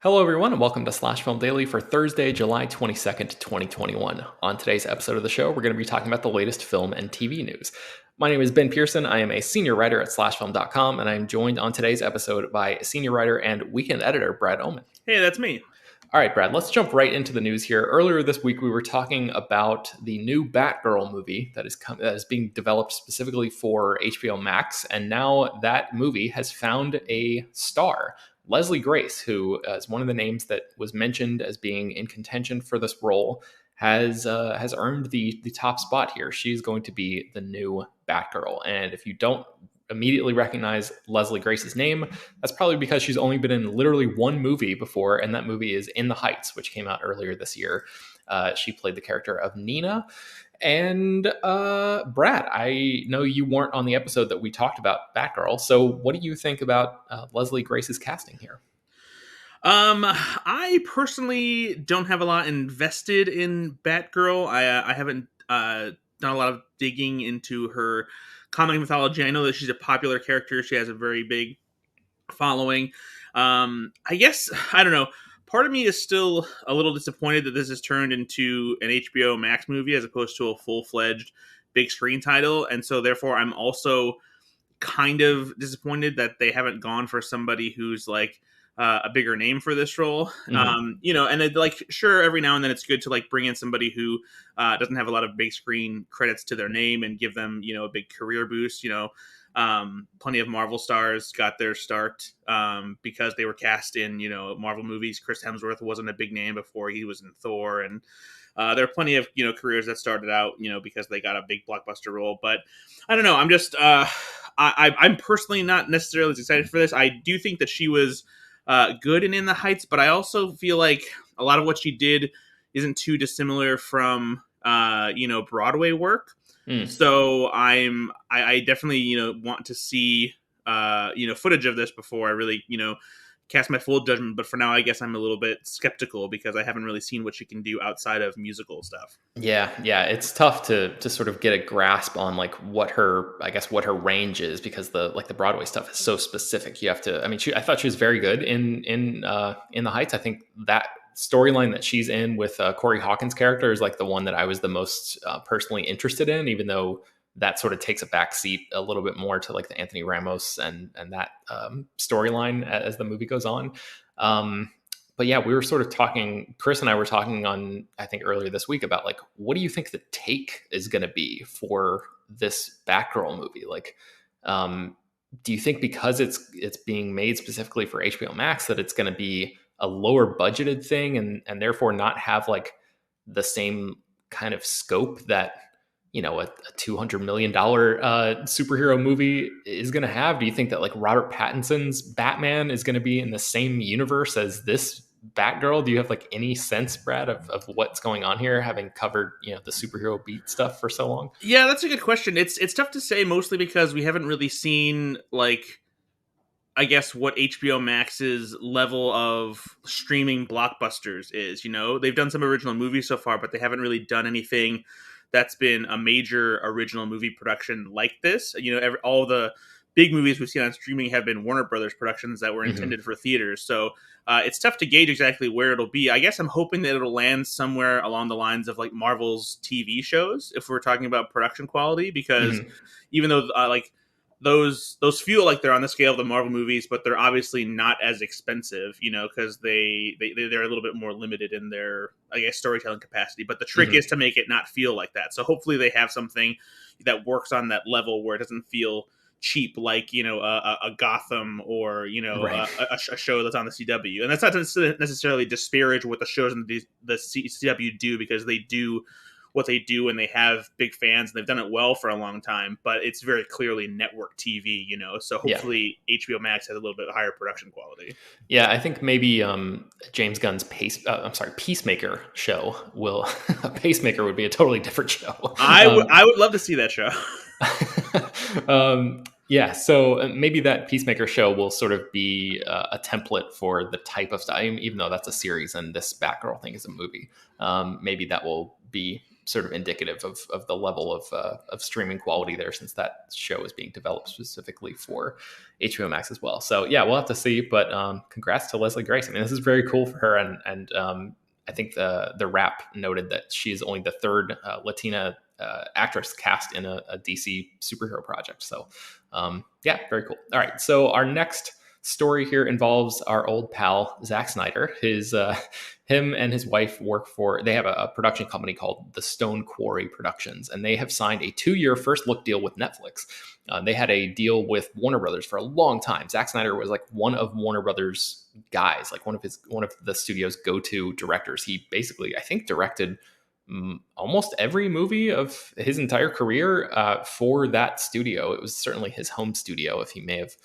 Hello, everyone, and welcome to Slash Film Daily for Thursday, July 22nd, 2021. On today's episode of the show, we're going to be talking about the latest film and TV news. My name is Ben Pearson. I am a senior writer at slashfilm.com, and I am joined on today's episode by senior writer and weekend editor Brad Oman. Hey, that's me. All right, Brad, let's jump right into the news here. Earlier this week, we were talking about the new Batgirl movie that is being developed specifically for HBO Max, and now that movie has found a star. Leslie Grace, who is one of the names that was mentioned as being in contention for this role, has earned the top spot here. She's going to be the new Batgirl, and if you don't immediately recognize Leslie Grace's name, that's probably because she's only been in literally one movie before, and that movie is In the Heights, which came out earlier this year. She played the character of Nina. And Brad, I know you weren't on the episode that we talked about Batgirl, so what do you think about Leslie Grace's casting here? I personally don't have a lot invested in Batgirl. I haven't done a lot of digging into her comic mythology. I know that she's a popular character. She has a very big following. I guess, I don't know. Part of me is still a little disappointed that this has turned into an HBO Max movie as opposed to a full-fledged big screen title. And so therefore I'm also kind of disappointed that they haven't gone for somebody who's like a bigger name for this role. And it, like, sure, every now and then it's good to like bring in somebody who doesn't have a lot of big screen credits to their name and give them, a big career boost. Plenty of Marvel stars got their start because they were cast in, Marvel movies. Chris Hemsworth wasn't a big name before he was in Thor, and there are plenty of careers that started out because they got a big blockbuster role. But I don't know. I'm just I'm personally not necessarily as excited for this. I do think that she was good in the Heights, but I also feel like a lot of what she did isn't too dissimilar from Broadway work. So I definitely want to see footage of this before I really cast my full judgment. But for now, I guess I'm a little bit skeptical because I haven't really seen what she can do outside of musical stuff. Yeah, it's tough to sort of get a grasp on like what her range is, because the Broadway stuff is so specific. You have to. I mean, I thought she was very good in the Heights. I think that storyline that she's in with Corey Hawkins' character is like the one that I was the most personally interested in, even though that sort of takes a backseat a little bit more to like the Anthony Ramos and that storyline as the movie goes on. But yeah, we were sort of talking, Chris and I were talking on, I think earlier this week, about like, what do you think the take is going to be for this Batgirl movie? Like, do you think because it's being made specifically for HBO Max that it's going to be a lower budgeted thing and therefore not have like the same kind of scope that a $200 million superhero movie is going to have? Do you think that like Robert Pattinson's Batman is going to be in the same universe as this Batgirl? Do you have like any sense, Brad, of what's going on here, having covered the superhero beat stuff for so long? Yeah, that's a good question. It's tough to say, mostly because we haven't really seen like, I guess, what HBO Max's level of streaming blockbusters is. They've done some original movies so far, but they haven't really done anything that's been a major original movie production like this. All the big movies we've seen on streaming have been Warner Brothers productions that were intended for theaters. So it's tough to gauge exactly where it'll be. I guess I'm hoping that it'll land somewhere along the lines of like Marvel's TV shows, if we're talking about production quality, because even though those feel like they're on the scale of the Marvel movies, but they're obviously not as expensive, because they're a little bit more limited in their, I guess, storytelling capacity. But the trick is to make it not feel like that. So hopefully they have something that works on that level where it doesn't feel cheap, like a Gotham or Right. a show that's on the CW. And that's not to necessarily disparage what the shows in the CW do, because they do what they do and they have big fans and they've done it well for a long time, but it's very clearly network TV, so hopefully HBO Max has a little bit higher production quality. Yeah, I think maybe James Gunn's Peacemaker show will Pacemaker would be a totally different show. I would love to see that show. Yeah, so maybe that Peacemaker show will sort of be a template for the type of stuff, even though that's a series and this Batgirl thing is a movie. Maybe that will be sort of indicative of the level of streaming quality there, since that show is being developed specifically for HBO Max as well. So yeah, we'll have to see. But congrats to Leslie Grace. I mean, this is very cool for her, and I think the Wrap noted that she's only the third Latina actress cast in a DC superhero project. So yeah, very cool. All right, so our next story here involves our old pal Zack Snyder. Him and his wife they have a production company called the Stone Quarry Productions, and they have signed a 2-year first look deal with Netflix. They had a deal with Warner Brothers for a long time. Zack Snyder was like one of Warner Brothers guys, like one of the studio's go-to directors. He basically, I think, directed almost every movie of his entire career for that studio. It was certainly his home studio, if he may have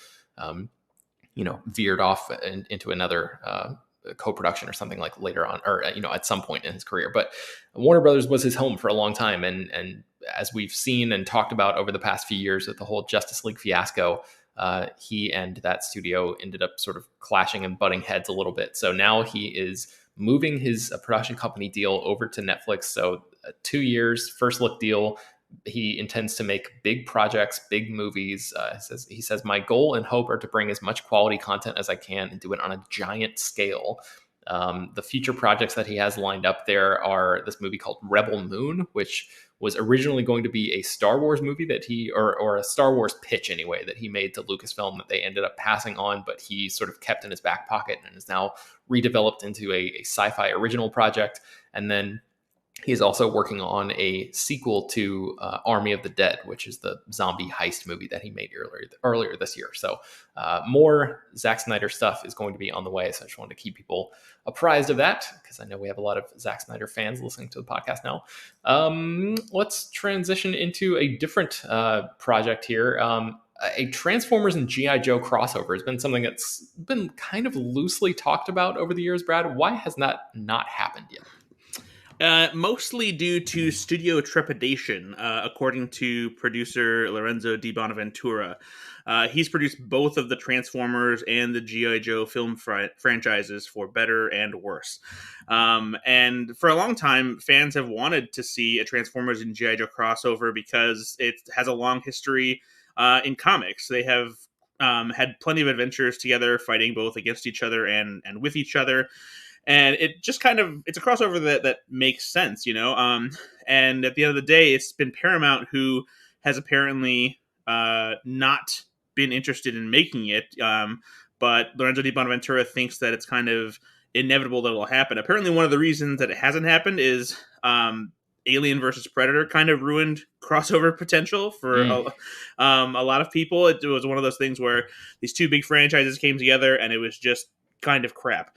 veered off into another co-production or something like later on, or at some point in his career. But Warner Brothers was his home for a long time, and as we've seen and talked about over the past few years with the whole Justice League fiasco, he and that studio ended up sort of clashing and butting heads a little bit. So now he is moving his production company deal over to Netflix. So 2 years, first look deal. He intends to make big projects, big movies. He says, my goal and hope are to bring as much quality content as I can and do it on a giant scale. The future projects that he has lined up there are this movie called Rebel Moon, which was originally going to be a Star Wars movie that or a Star Wars pitch anyway, that he made to Lucasfilm that they ended up passing on, but he sort of kept in his back pocket and is now redeveloped into a sci-fi original project. And then he's also working on a sequel to Army of the Dead, which is the zombie heist movie that he made earlier this year. So more Zack Snyder stuff is going to be on the way. So I just wanted to keep people apprised of that, because I know we have a lot of Zack Snyder fans listening to the podcast now. Let's transition into a different project here. A Transformers and G.I. Joe crossover has been something that's been kind of loosely talked about over the years, Brad. Why has that not happened yet? Mostly due to studio trepidation, according to producer Lorenzo Di Bonaventura. He's produced both of the Transformers and the G.I. Joe film franchises, for better and worse. And for a long time, fans have wanted to see a Transformers and G.I. Joe crossover because it has a long history in comics. They have had plenty of adventures together, fighting both against each other and with each other. And it just it's a crossover that makes sense, and at the end of the day, it's been Paramount who has apparently not been interested in making it. But Lorenzo Di Bonaventura thinks that it's kind of inevitable that it'll happen. Apparently, one of the reasons that it hasn't happened is Alien versus Predator kind of ruined crossover potential for a lot of people. It was one of those things where these two big franchises came together and it was just kind of crap.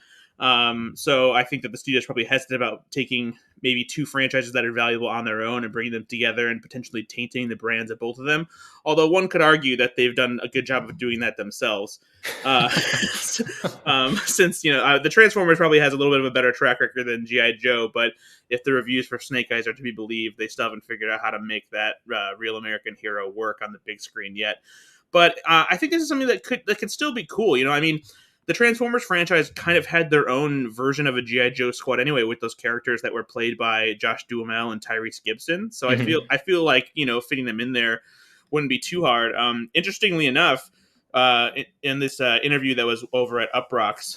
So I think that the studio's probably hesitant about taking maybe two franchises that are valuable on their own and bringing them together and potentially tainting the brands of both of them. Although one could argue that they've done a good job of doing that themselves. Since, the Transformers probably has a little bit of a better track record than G.I. Joe, but if the reviews for Snake Eyes are to be believed, they still haven't figured out how to make that real American hero work on the big screen yet. But I think this is something that could still be cool. The Transformers franchise kind of had their own version of a G.I. Joe squad anyway, with those characters that were played by Josh Duhamel and Tyrese Gibson. So I feel like, fitting them in there wouldn't be too hard. Interestingly enough, in this interview that was over at Uproxx,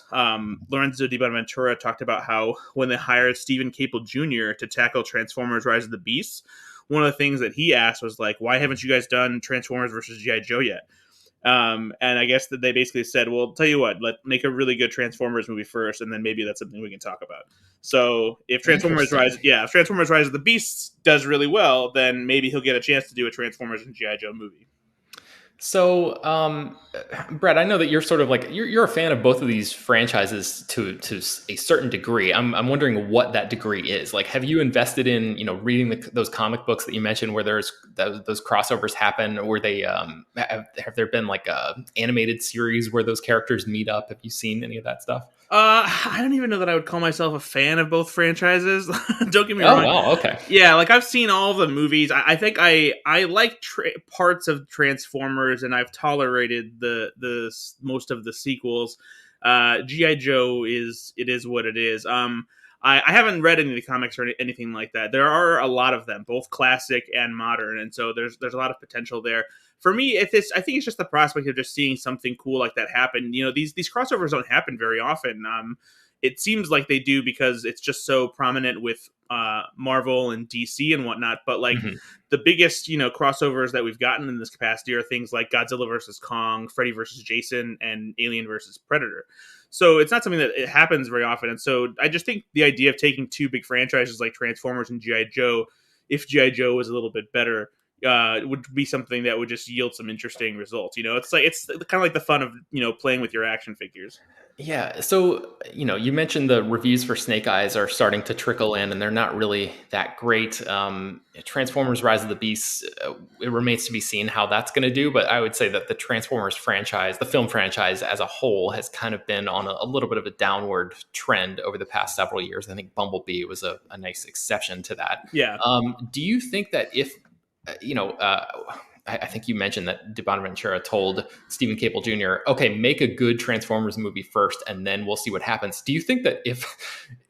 Lorenzo Di Bonaventura talked about how when they hired Stephen Caple Jr. to tackle Transformers Rise of the Beasts, one of the things that he asked was like, why haven't you guys done Transformers versus G.I. Joe yet? And I guess that they basically said, well, tell you what, let's make a really good Transformers movie first, and then maybe that's something we can talk about. So if Transformers Rise of the Beasts does really well, then maybe he'll get a chance to do a Transformers and G.I. Joe movie. So, Brad, I know that you're sort of like you're a fan of both of these franchises to a certain degree. I'm wondering what that degree is. Like, have you invested in reading those comic books that you mentioned where those crossovers happen, or they have there been like a animated series where those characters meet up? Have you seen any of that stuff? I don't even know that I would call myself a fan of both franchises. Don't get me wrong. Oh, wow, okay. Yeah, like I've seen all of the movies. I think I like parts of Transformers, and I've tolerated the most of the sequels. G.I. Joe is what it is. I haven't read any of the comics or anything like that. There are a lot of them, both classic and modern, and so there's a lot of potential there. For me, I think it's just the prospect of just seeing something cool like that happen. These crossovers don't happen very often. It seems like they do because it's just so prominent with Marvel and DC and whatnot. But like Mhm. the biggest, crossovers that we've gotten in this capacity are things like Godzilla versus Kong, Freddy versus Jason, and Alien versus Predator. So it's not something that it happens very often. And so I just think the idea of taking two big franchises like Transformers and G.I. Joe, if G.I. Joe was a little bit better, would be something that would just yield some interesting results. It's kind of like the fun of playing with your action figures. Yeah. So, you mentioned the reviews for Snake Eyes are starting to trickle in, and they're not really that great. Transformers Rise of the Beasts, it remains to be seen how that's going to do. But I would say that the Transformers franchise, the film franchise as a whole, has kind of been on a little bit of a downward trend over the past several years. I think Bumblebee was a nice exception to that. Yeah. Do you think that if, I think you mentioned that De Bonaventura told Stephen Cable Jr., okay, make a good Transformers movie first, and then we'll see what happens. Do you think that if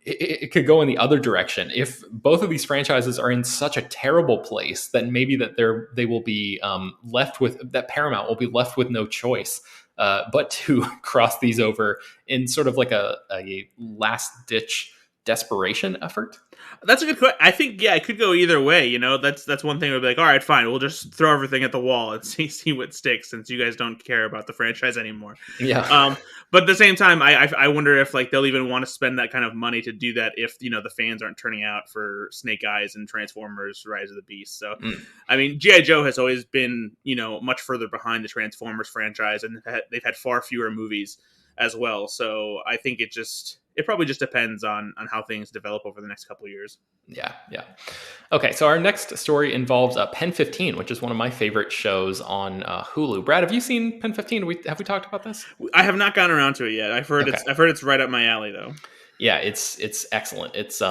it could go in the other direction, if both of these franchises are in such a terrible place, that maybe that they will be left with, that Paramount will be left with no choice but to cross these over in sort of like a last ditch desperation effort? That's a good question. I think it could go either way. That's one thing. We'd be like, all right, fine, we'll just throw everything at the wall and see what sticks, since you guys don't care about the franchise anymore. Yeah. But at the same time, I wonder if like they'll even want to spend that kind of money to do that if the fans aren't turning out for Snake Eyes and Transformers: Rise of the Beast. So, I mean, GI Joe has always been much further behind the Transformers franchise, and they've had far fewer movies as well. So I think it probably just depends on how things develop over the next couple of years. Yeah. Okay, so our next story involves Pen15, which is one of my favorite shows on Hulu. Brad, have you seen Pen15? Have we talked about this? I have not gotten around to it yet. I've heard it's right up my alley though. Yeah, it's excellent. It's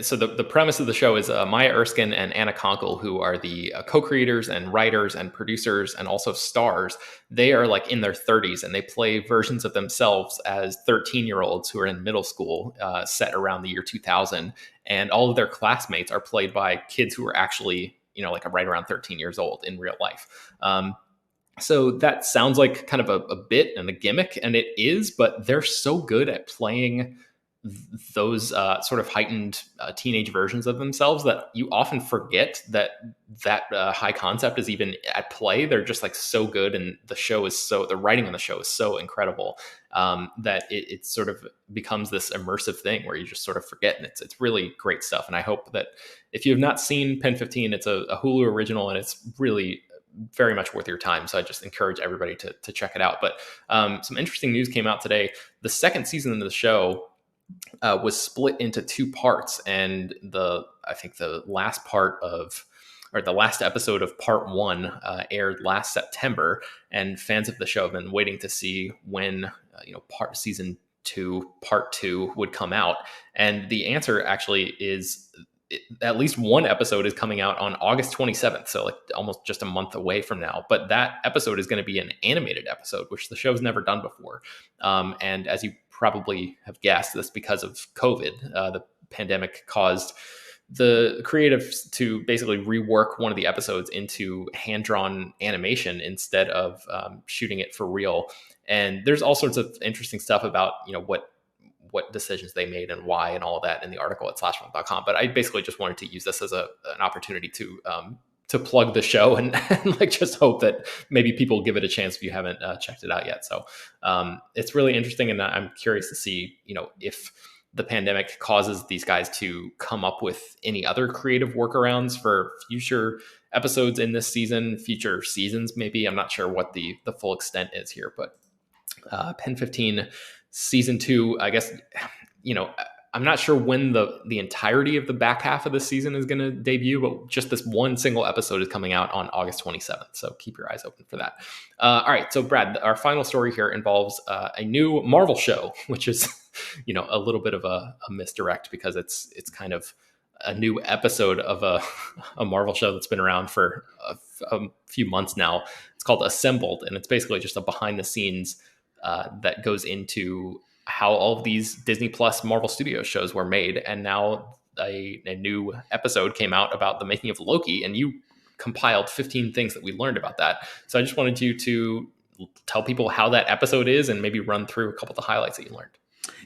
so the premise of the show is Maya Erskine and Anna Konkle, who are the co-creators and writers and producers and also stars. They are like in their 30s, and they play versions of themselves as 13-year-olds who are in middle school, set around the year 2000. And all of their classmates are played by kids who are actually, like right around 13 years old in real life. So that sounds like kind of a bit and a gimmick, and it is, but they're so good at playing those sort of heightened teenage versions of themselves that you often forget that high concept is even at play. They're just like so good, and the writing on the show is so incredible that it sort of becomes this immersive thing where you just sort of forget, and it's really great stuff. And I hope that if you have not seen Pen15, it's a Hulu original, and it's really very much worth your time. So I just encourage everybody to check it out. But some interesting news came out today. The second season of the show was split into two parts, and I think the last episode of part one aired last September, and fans of the show have been waiting to see when season 2 part 2 would come out. And the answer actually is at least one episode is coming out on August 27th, so like almost just a month away from now. But that episode is going to be an animated episode, which the show's never done before. And as you probably have guessed, this because of COVID. The pandemic caused the creatives to basically rework one of the episodes into hand-drawn animation instead of shooting it for real. And there's all sorts of interesting stuff about what decisions they made and why and all of that in the article at slashfilm.com. But I basically just wanted to use this as an opportunity to plug the show and like just hope that maybe people give it a chance if you haven't checked it out yet. So it's really interesting, and I'm curious to see if the pandemic causes these guys to come up with any other creative workarounds for future episodes in this season, future seasons maybe. I'm not sure what the full extent is here, but Pen15 season 2, I guess, I'm not sure when the entirety of the back half of the season is going to debut, but just this one single episode is coming out on August 27th. So keep your eyes open for that. All right. So Brad, our final story here involves a new Marvel show, which is, a little bit of a misdirect because it's kind of a new episode of a Marvel show that's been around for a few months now. It's called Assembled, and it's basically just a behind the scenes that goes into how all of these Disney Plus Marvel Studios shows were made, and now a new episode came out about the making of Loki, and you compiled 15 things that we learned about that. So I just wanted you to tell people how that episode is and maybe run through a couple of the highlights that you learned.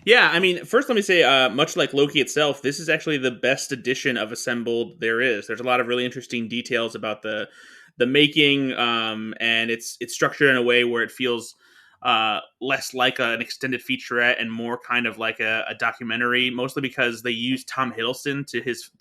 Yeah, I mean, first let me say, much like Loki itself, this is actually the best edition of Assembled there is. There's a lot of really interesting details about the making, and it's structured in a way where it feels less like an extended featurette and more kind of like a documentary. Mostly because they use Tom Hiddleston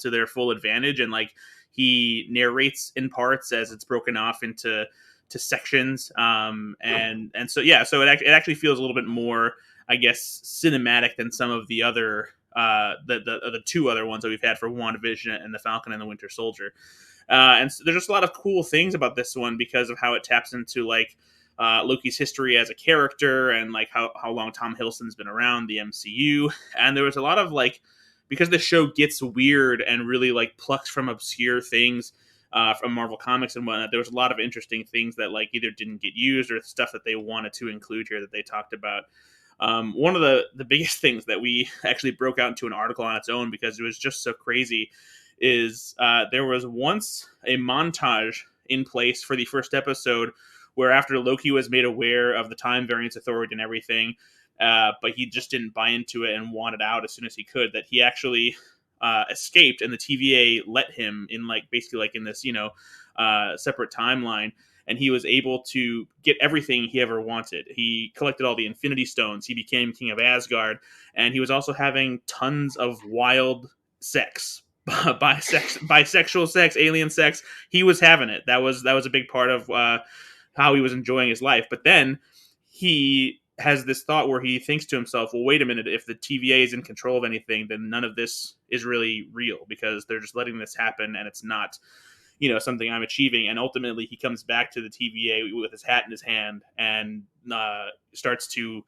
to their full advantage, and like he narrates in parts as it's broken off into sections, and so yeah, so it actually feels a little bit more, I guess, cinematic than some of the other the two other ones that we've had for WandaVision and the Falcon and the Winter Soldier. And so there's just a lot of cool things about this one because of how it taps into like Loki's history as a character and like how long Tom Hiddleston's been around the MCU. And there was a lot of like, because the show gets weird and really like plucks from obscure things from Marvel Comics and whatnot, there was a lot of interesting things that like either didn't get used or stuff that they wanted to include here that they talked about. One of the biggest things that we actually broke out into an article on its own because it was just so crazy is there was once a montage in place for the first episode where after Loki was made aware of the time variance authority and everything, but he just didn't buy into it and wanted out as soon as he could, that he actually escaped and the TVA let him in like basically like in this, separate timeline. And he was able to get everything he ever wanted. He collected all the Infinity Stones. He became king of Asgard. And he was also having tons of wild sex. Bisexual sex, alien sex. He was having it. That was a big part of how he was enjoying his life. But then he has this thought where he thinks to himself, well, wait a minute. If the TVA is in control of anything, then none of this is really real because they're just letting this happen and it's not something I'm achieving. And ultimately he comes back to the TVA with his hat in his hand and starts to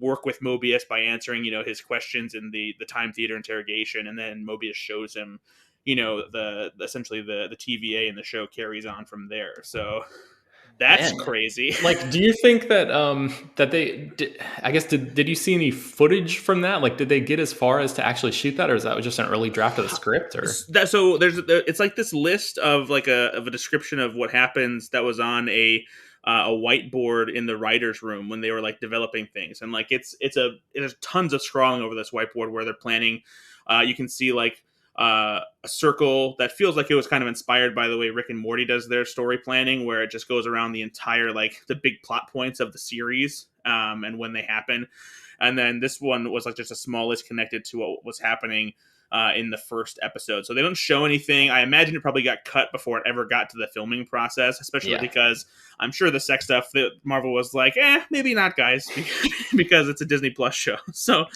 work with Mobius by answering, his questions in the Time Theater interrogation. And then Mobius shows him, essentially the TVA and the show carries on from there. So that's crazy. Like, do you think that that they did, I guess did you see any footage from that? Like, did they get as far as to actually shoot that, or is that just an early draft of the script? Or so it's like this list of like a description of what happens that was on a whiteboard in the writers' room when they were like developing things, and like there's tons of scrawling over this whiteboard where they're planning. You can see like a circle that feels like it was kind of inspired by the way Rick and Morty does their story planning, where it just goes around the entire like the big plot points of the series and when they happen. And then this one was like just a small list connected to what was happening in the first episode. So they don't show anything. I imagine it probably got cut before it ever got to the filming process, especially because I'm sure the sex stuff that Marvel was like, maybe not, guys, because it's a Disney Plus show. So,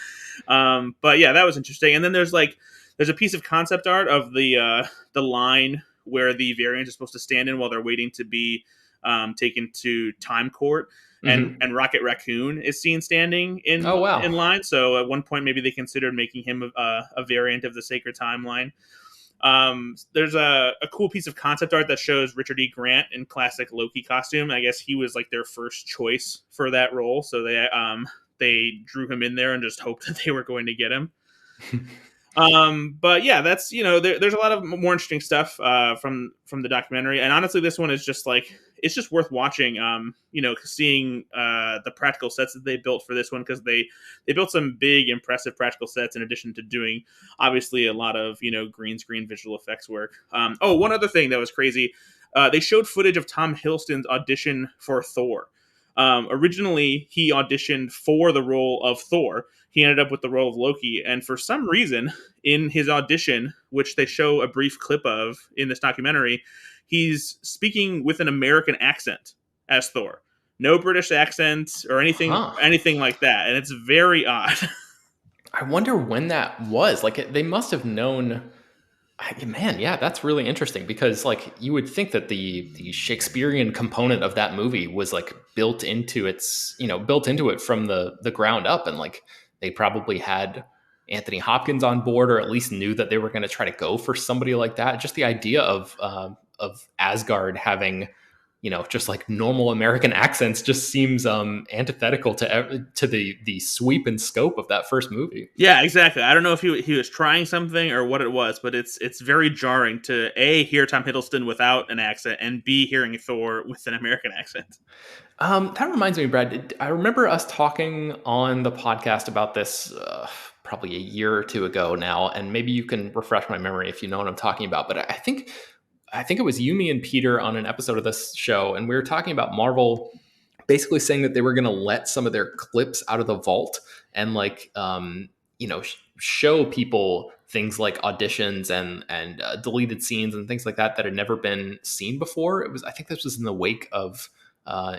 but yeah, that was interesting. And then there's a piece of concept art of the line where the variant is supposed to stand in while they're waiting to be taken to Time Court. And Rocket Raccoon is seen standing in line. So at one point, maybe they considered making him a variant of the Sacred Timeline. There's a cool piece of concept art that shows Richard E. Grant in classic Loki costume. I guess he was like their first choice for that role. So they drew him in there and just hoped that they were going to get him. But yeah, that's, there's a lot of more interesting stuff from the documentary. And honestly, this one is just like, it's just worth watching, seeing the practical sets that they built for this one, because they built some big, impressive practical sets in addition to doing, obviously, a lot of, green screen visual effects work. One other thing that was crazy, they showed footage of Tom Hiddleston's audition for Thor. Originally, he auditioned for the role of Thor. He ended up with the role of Loki. And for some reason, in his audition, which they show a brief clip of in this documentary, he's speaking with an American accent as Thor. No British accent or anything like that. And it's very odd. I wonder when that was. Like, they must have known. Man, yeah, that's really interesting, because like you would think that the Shakespearean component of that movie was like built into it from the ground up, and like they probably had Anthony Hopkins on board, or at least knew that they were going to try to go for somebody like that. Just the idea of Asgard having just like normal American accents just seems antithetical to the sweep and scope of that first movie. Yeah, exactly. I don't know if he was trying something or what it was, but it's very jarring to A, hear Tom Hiddleston without an accent, and B, hearing Thor with an American accent. That reminds me, Brad. I remember us talking on the podcast about this probably a year or two ago now, and maybe you can refresh my memory if you know what I'm talking about. But I think it was you, me, and Peter on an episode of this show, and we were talking about Marvel basically saying that they were going to let some of their clips out of the vault and like show people things like auditions and deleted scenes and things like that that had never been seen before. I think this was in the wake of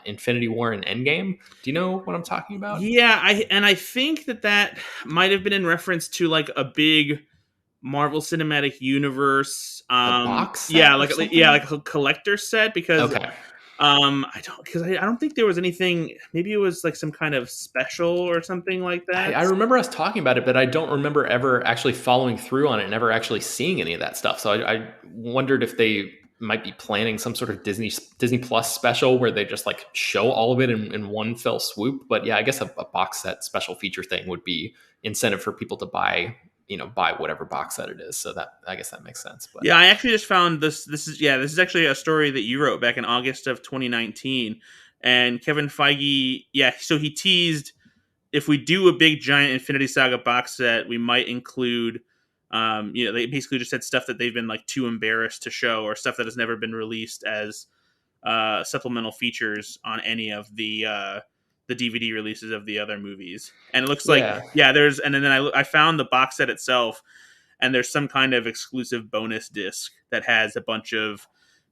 Infinity War and Endgame. Do you know what I'm talking about? Yeah, I think that might have been in reference to like a big Marvel Cinematic Universe. A box Yeah, set or something? like a collector set because Okay. I don't think there was anything. Maybe it was like some kind of special or something like that. I remember us talking about it, but I don't remember ever actually following through on it and ever actually seeing any of that stuff. So I wondered if they might be planning some sort of Disney Plus special where they just like show all of it in one fell swoop. But yeah, I guess a box set special feature thing would be incentive for people to buy whatever box set it is. So that, I guess that makes sense. But Yeah, I actually just found this. This is actually a story that you wrote back in August of 2019, and Kevin Feige. Yeah, so he teased if we do a big giant Infinity Saga box set, we might include. They basically just said stuff that they've been like too embarrassed to show, or stuff that has never been released as supplemental features on any of the DVD releases of the other movies. And it looks like yeah. there's and then I found the box set itself, and there's some kind of exclusive bonus disc that has a bunch of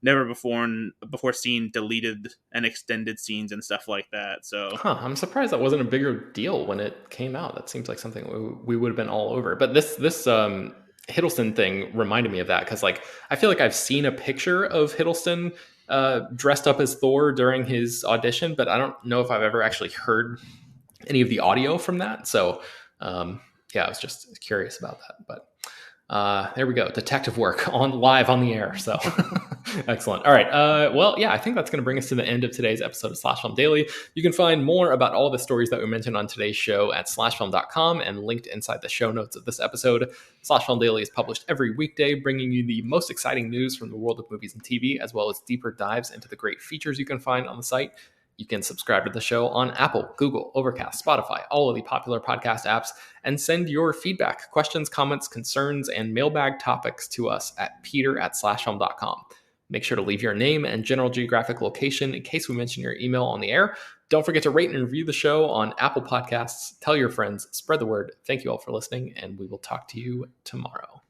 never before seen deleted and extended scenes and stuff like that. So I'm surprised that wasn't a bigger deal when it came out. That seems like something we would have been all over. But this Hiddleston thing reminded me of that because like I feel like I've seen a picture of Hiddleston dressed up as Thor during his audition, but I don't know if I've ever actually heard any of the audio from that. So yeah, I was just curious about that. But there we go. Detective work live on the air. So excellent. All right. Well, yeah, I think that's going to bring us to the end of today's episode of Slash Film Daily. You can find more about all the stories that we mentioned on today's show at slashfilm.com and linked inside the show notes of this episode. Slash Film Daily is published every weekday, bringing you the most exciting news from the world of movies and TV, as well as deeper dives into the great features you can find on the site. You can subscribe to the show on Apple, Google, Overcast, Spotify, all of the popular podcast apps, and send your feedback, questions, comments, concerns, and mailbag topics to us at peter@slashfilm.com. Make sure to leave your name and general geographic location in case we mention your email on the air. Don't forget to rate and review the show on Apple Podcasts. Tell your friends, spread the word. Thank you all for listening, and we will talk to you tomorrow.